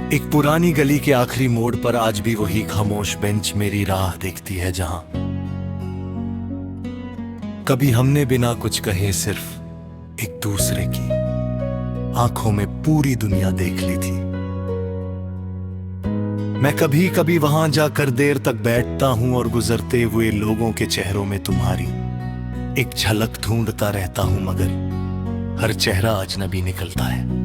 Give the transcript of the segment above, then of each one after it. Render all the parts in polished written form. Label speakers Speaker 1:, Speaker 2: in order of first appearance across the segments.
Speaker 1: एक पुरानी गली के आखिरी मोड़ पर आज भी वही खामोश बेंच मेरी राह देखती है, जहां कभी हमने बिना कुछ कहे सिर्फ एक दूसरे की आंखों में पूरी दुनिया देख ली थी। मैं कभी कभी वहां जाकर देर तक बैठता हूं और गुजरते हुए लोगों के चेहरों में तुम्हारी एक झलक ढूंढता रहता हूं, मगर हर चेहरा अजनबी निकलता है।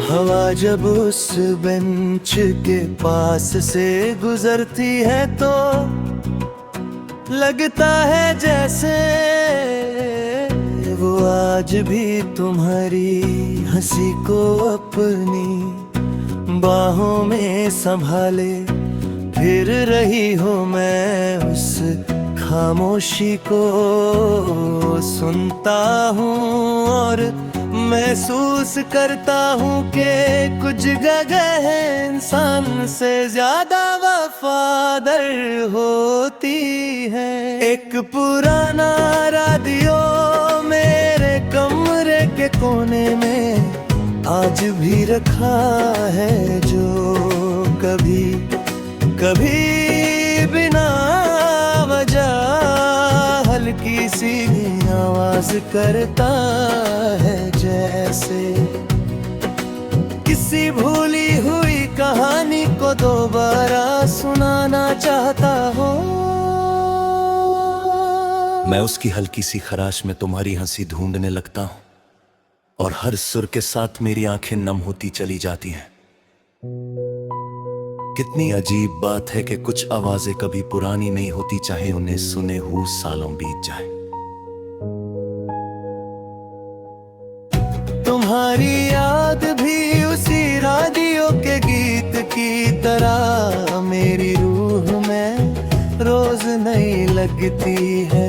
Speaker 1: हवा जब उस बेंच के पास से गुजरती है तो लगता है जैसे वो आज भी तुम्हारी हंसी को अपनी बाहों में संभाले फिर रही हो। मैं उस खामोशी को सुनता हूँ और महसूस करता हूँ कि कुछ जगह है इंसान से ज्यादा वफादार होती है। एक पुराना रेडियो मेरे कमरे के कोने में आज भी रखा है, जो कभी कभी बिना वजह हल्की सी आवाज करता है, जैसे किसी भूली हुई कहानी को दोबारा सुनाना चाहता हो। मैं उसकी हल्की सी खराश में तुम्हारी हंसी ढूंढने लगता हूं और हर सुर के साथ मेरी आंखें नम होती चली जाती हैं। कितनी अजीब बात है कि कुछ आवाजें कभी पुरानी नहीं होती, चाहे उन्हें सुने हुए सालों बीत जाए। तुम्हारी याद भी उसी रेडियो के गीत की तरह मेरी रूह में रोज नई लगती है।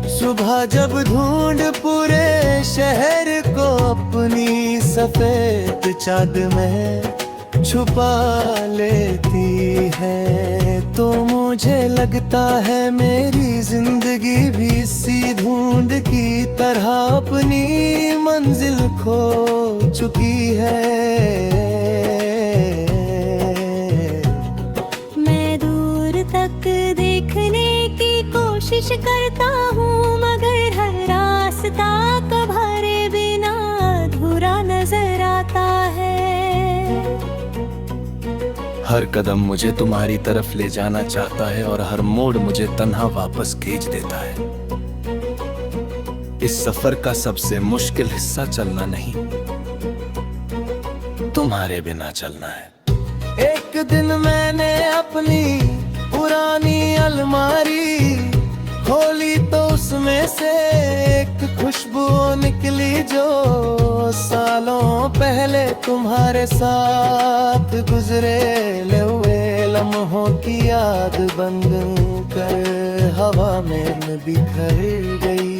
Speaker 1: सुबह जब धुंध पूरे शहर को अपनी सफेद चाद में छुपा लेती है, तो मुझे लगता है मेरी जिंदगी भी इसी धुंध की तरह अपनी मंजिल खो चुकी है।
Speaker 2: मैं दूर तक देखने की कोशिश करता हूँ, मगर हर रास्ता कभारे बिना अधूरा नजर आता है।
Speaker 1: हर कदम मुझे तुम्हारी तरफ ले जाना चाहता है और हर मोड़ मुझे तन्हा वापस खींच देता है। इस सफर का सबसे मुश्किल हिस्सा चलना नहीं, तुम्हारे बिना चलना है। एक दिन मैंने अपनी पुरानी अलमारी खोली तो उसमें से एक खुशबू निकली, जो सालों पहले तुम्हारे साथ गुजरे हुए लम्हों की याद बन कर हवा में बिखर गई।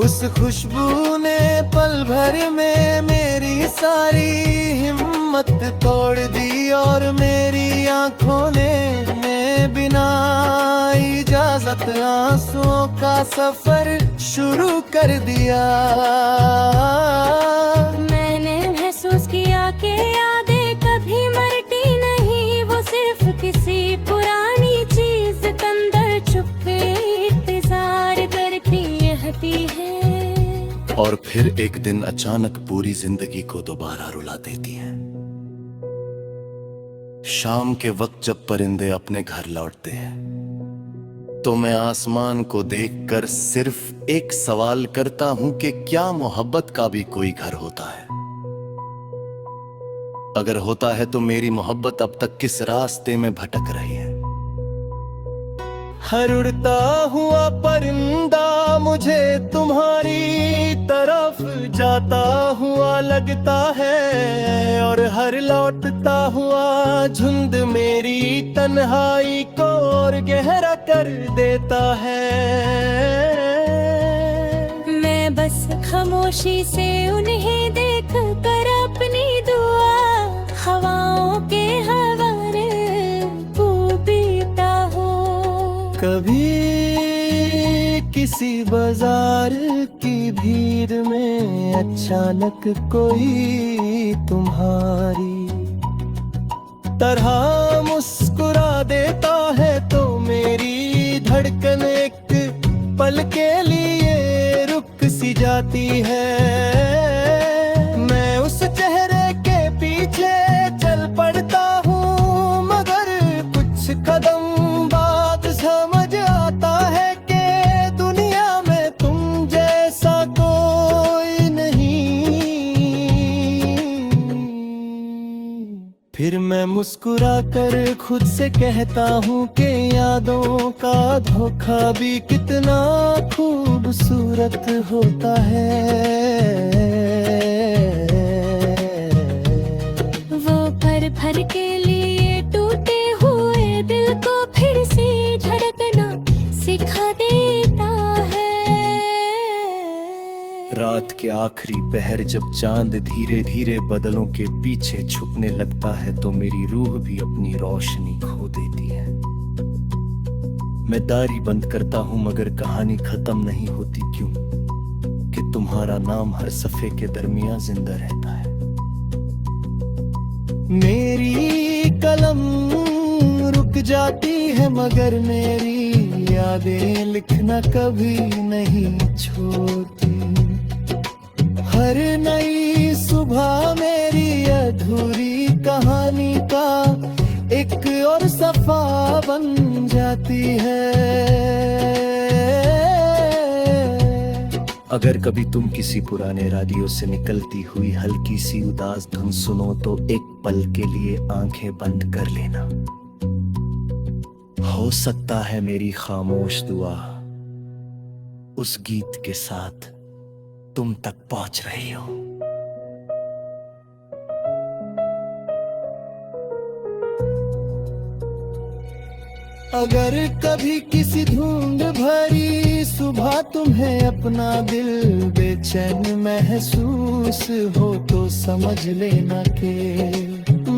Speaker 1: उस खुशबू ने पल भर में मेरी सारी हिम्मत तोड़ दी और मेरी आंखों ने बिना इजाजत आंसुओं का सफर शुरू कर दिया।
Speaker 2: मैंने महसूस किया कि यादें कभी मरती नहीं, वो सिर्फ किसी पुरानी चीज के अंदर छुपे इंतजार करती रहती है
Speaker 1: और फिर एक दिन अचानक पूरी जिंदगी को दोबारा रुला देती है। शाम के वक्त जब परिंदे अपने घर लौटते हैं तो मैं आसमान को देखकर सिर्फ एक सवाल करता हूं कि क्या मोहब्बत का भी कोई घर होता है? अगर होता है तो मेरी मोहब्बत अब तक किस रास्ते में भटक रही है? हर उड़ता हुआ परिंदा मुझे तुम्हारी तरफ जाता हुआ लगता है, और हर लौटता हुआ झुंड मेरी तन्हाई को और गहरा कर देता है।
Speaker 2: मैं बस खामोशी से उन्हें देख कर अपनी दुआ हवाओं के हवाले पीता हूँ।
Speaker 1: कभी किसी बाजार की भीड़ में अचानक कोई तुम्हारी तरह मुस्कुरा देता है, तो मेरी धड़कन एक पल के लिए रुक सी जाती है। मैं उस चेहरे के पीछे चल पड़ता हूँ, मगर कुछ कदम बाद समझ आता है कि दुनिया में तुम जैसा कोई नहीं। फिर मैं मुस्कुरा कर खुद से कहता हूँ कि यादों का धोखा भी कितना खूबसूरत होता है।
Speaker 2: वो भर भर के लिए टूटे हुए दिल को फिर से धड़कना सिखा देता है।
Speaker 1: रात के आखिरी पहर जब चांद धीरे धीरे बादलों के पीछे छुपने लगता है, तो मेरी रूह भी अपनी रोशनी खो देती है। मैं दारी बंद करता हूँ मगर कहानी खत्म नहीं होती, क्यों कि तुम्हारा नाम हर सफे के दरमियान जिंदा रहता है। मेरी कलम रुक जाती है मगर मेरी यादें लिखना कभी नहीं छोड़ती। हर नई सुबह मेरी अधूरी कहानी का एक और सफा बन जाती है। अगर कभी तुम किसी पुराने रेडियो से निकलती हुई हल्की सी उदास धुन सुनो, तो एक पल के लिए आंखें बंद कर लेना। हो सकता है मेरी खामोश दुआ उस गीत के साथ तुम तक पहुंच रही हो। अगर कभी किसी धुंध भरी सुबह तुम्हें अपना दिल बेचैन महसूस हो, तो समझ लेना कि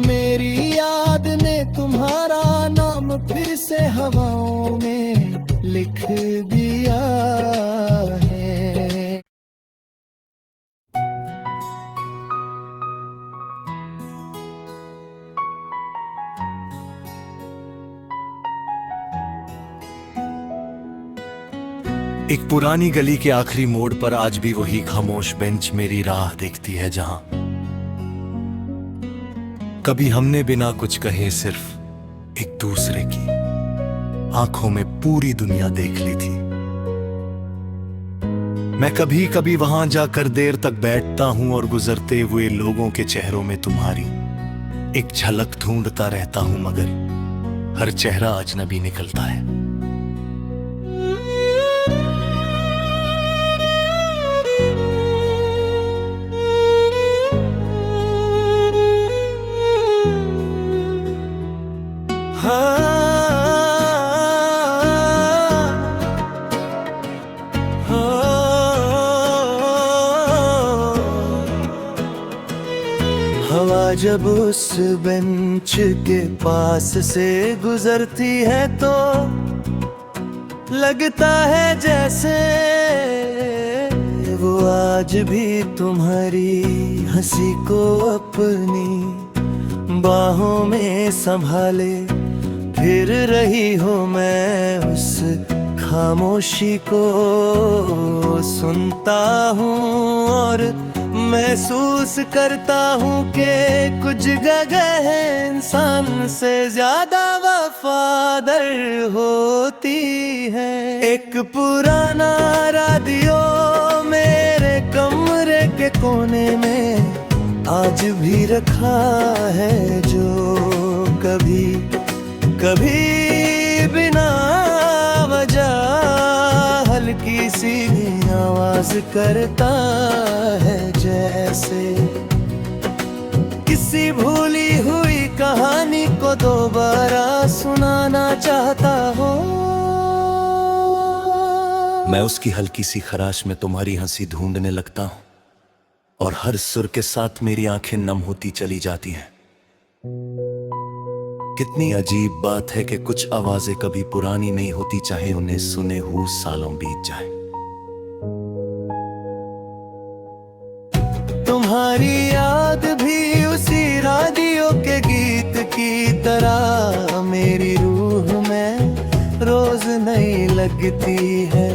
Speaker 1: मेरी याद ने तुम्हारा नाम फिर से हवाओं में लिख दिया है। एक पुरानी गली के आखिरी मोड़ पर आज भी वही खामोश बेंच मेरी राह देखती है, जहां कभी हमने बिना कुछ कहे सिर्फ एक दूसरे की आंखों में पूरी दुनिया देख ली थी। मैं कभी कभी वहां जाकर देर तक बैठता हूं और गुजरते हुए लोगों के चेहरों में तुम्हारी एक झलक ढूंढता रहता हूं, मगर हर चेहरा अजनबी निकलता है। हवा जब उस बेंच के पास से गुजरती है, तो लगता है जैसे वो आज भी तुम्हारी हंसी को अपनी बाहों में संभाले फिर रही हो। मैं उस खामोशी को सुनता हूँ और महसूस करता हूँ कि कुछ जगह इंसान से ज्यादा वफादार होती है। एक पुराना रेडियो मेरे कमरे के कोने में आज भी रखा है, जो कभी कभी बिना वजह हल्की सी आवाज करता है। ऐसे किसी भूली हुई कहानी को दोबारा सुनाना चाहता हूँ। मैं उसकी हल्की सी खराश में तुम्हारी हंसी ढूंढने लगता हूँ और हर सुर के साथ मेरी आंखें नम होती चली जाती हैं। कितनी अजीब बात है कि कुछ आवाजें कभी पुरानी नहीं होती, चाहे उन्हें सुने हुए सालों बीत जाए। तुम्हारी याद भी उसी रेडियो के गीत की तरह मेरी रूह में रोज नई लगती है।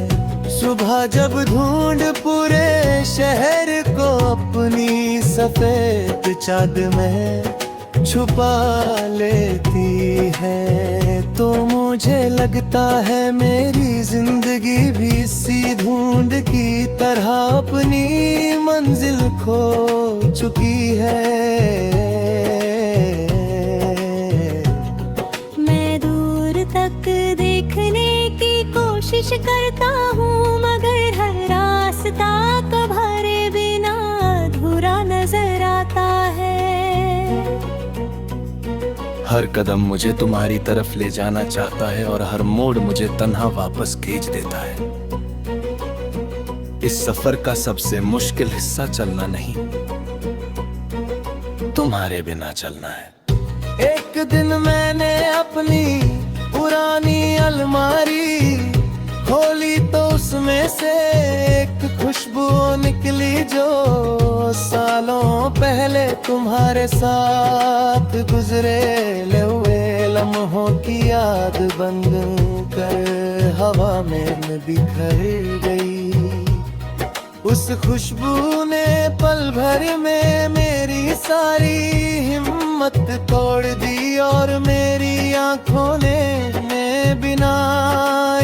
Speaker 1: सुबह जब धुंध पूरे शहर को अपनी सफेद चाद में छुपा लेती है, तो मुझे लगता है मेरी जिंदगी भी इसी धुंध की तरह अपनी मंजिल खो चुकी है।
Speaker 2: मैं दूर तक देखने की कोशिश करता हूँ, मगर हर रास्ता तुम्हारे बिना अधूरा नजर आता है।
Speaker 1: हर कदम मुझे तुम्हारी तरफ ले जाना चाहता है और हर मोड़ मुझे तन्हा वापस खींच देता है। इस सफर का सबसे मुश्किल हिस्सा चलना नहीं, तुम्हारे बिना चलना है। एक दिन मैंने अपनी पुरानी अलमारी खोली तो उसमें से एक खुशबू निकली जो सालों पहले तुम्हारे साथ गुजरे हुए लम्हों की याद बन कर हवा में बिखर गई। उस खुशबू ने पल भर में मेरी सारी हिम्मत तोड़ दी और मेरी आंखों ने बिना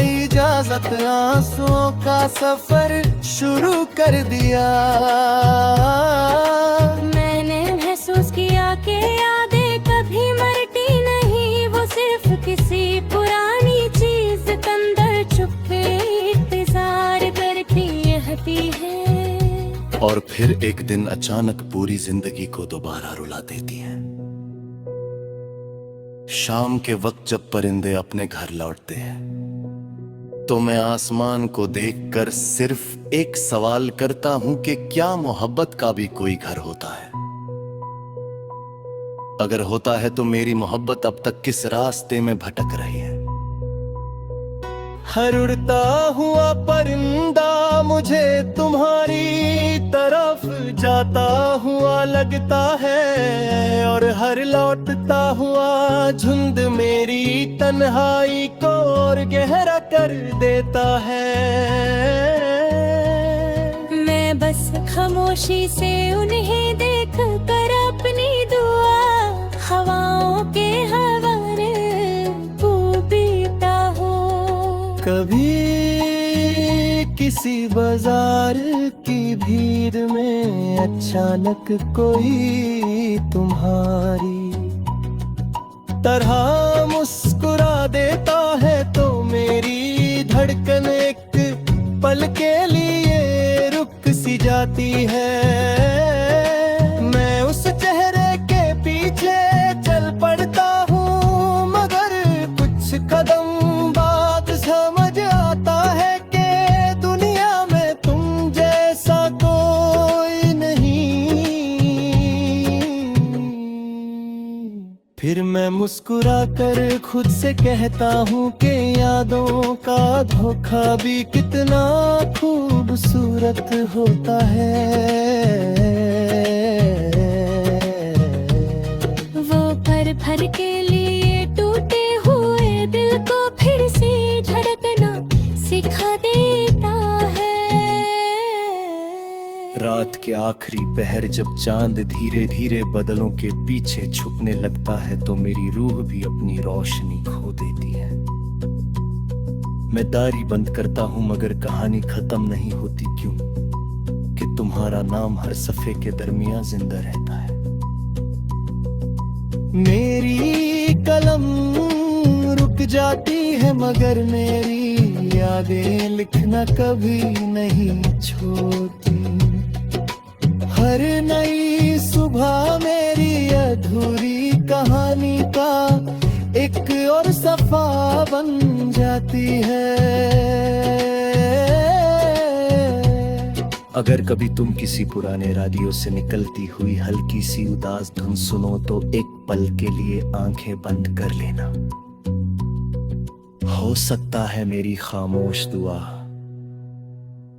Speaker 1: इजाजत आंसुओं का सफर शुरू कर दिया।
Speaker 2: मैंने महसूस किया कि यादें कभी मरती नहीं, वो सिर्फ किसी पुरानी चीज के अंदर छुपे इंतजार करती रहती है
Speaker 1: और फिर एक दिन अचानक पूरी जिंदगी को दोबारा रुला देती है। शाम के वक्त जब परिंदे अपने घर लौटते हैं तो मैं आसमान को देखकर सिर्फ एक सवाल करता हूं कि क्या मोहब्बत का भी कोई घर होता है? अगर होता है तो मेरी मोहब्बत अब तक किस रास्ते में भटक रही है? हर उड़ता हुआ परिंदा मुझे तुम्हारी तरफ जाता हुआ लगता है और हर लौटता हुआ झुंड मेरी तन्हाई को और गहरा कर देता है।
Speaker 2: मैं बस खामोशी से उन्हें देख कर अपनी दुआ हवाओं के हवाले पीता हूँ।
Speaker 1: कभी किसी बाजार की भीड़ में अचानक कोई तुम्हारी तरह मुस्कुरा देता है तो मेरी धड़कन एक पल के लिए रुक सी जाती है। मैं उस चेहरे के पीछे चल पड़ता हूँ मगर कुछ कदम बाद समझ आता है कि दुनिया में तुम जैसा कोई नहीं। फिर मैं मुस्कुरा कर खुद से कहता हूँ कि यादों का धोखा भी कितना खूबसूरत होता है।
Speaker 2: वो भर भर के लिए टूटे हुए दिल को फिर से धड़कना सिखा देता है।
Speaker 1: रात के आखिरी पहर जब चांद धीरे धीरे बादलों के पीछे छुपने लगता है तो मेरी रूह भी अपनी रोशनी खो देती है। मैं दारी बंद करता हूँ मगर कहानी खत्म नहीं होती, क्यों कि तुम्हारा नाम हर सफे के दरमियान जिंदा रहता है। मेरी कलम रुक जाती है मगर मेरी यादें लिखना कभी नहीं छोड़ती। हर अधूरी कहानी का एक और सफा बन जाती है। अगर कभी तुम किसी पुराने रेडियो से निकलती हुई हल्की सी उदास धुन सुनो तो एक पल के लिए आंखें बंद कर लेना। हो सकता है मेरी खामोश दुआ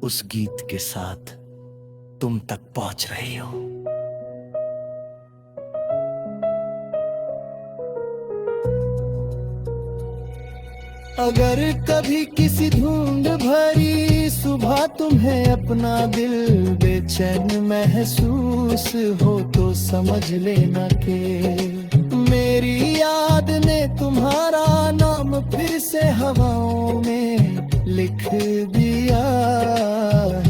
Speaker 1: उस गीत के साथ तुम तक पहुंच रही हो। अगर कभी किसी धुंध भरी सुबह तुम्हें अपना दिल बेचैन महसूस हो तो समझ लेना कि मेरी याद ने तुम्हारा नाम फिर से हवाओं में लिख दिया है।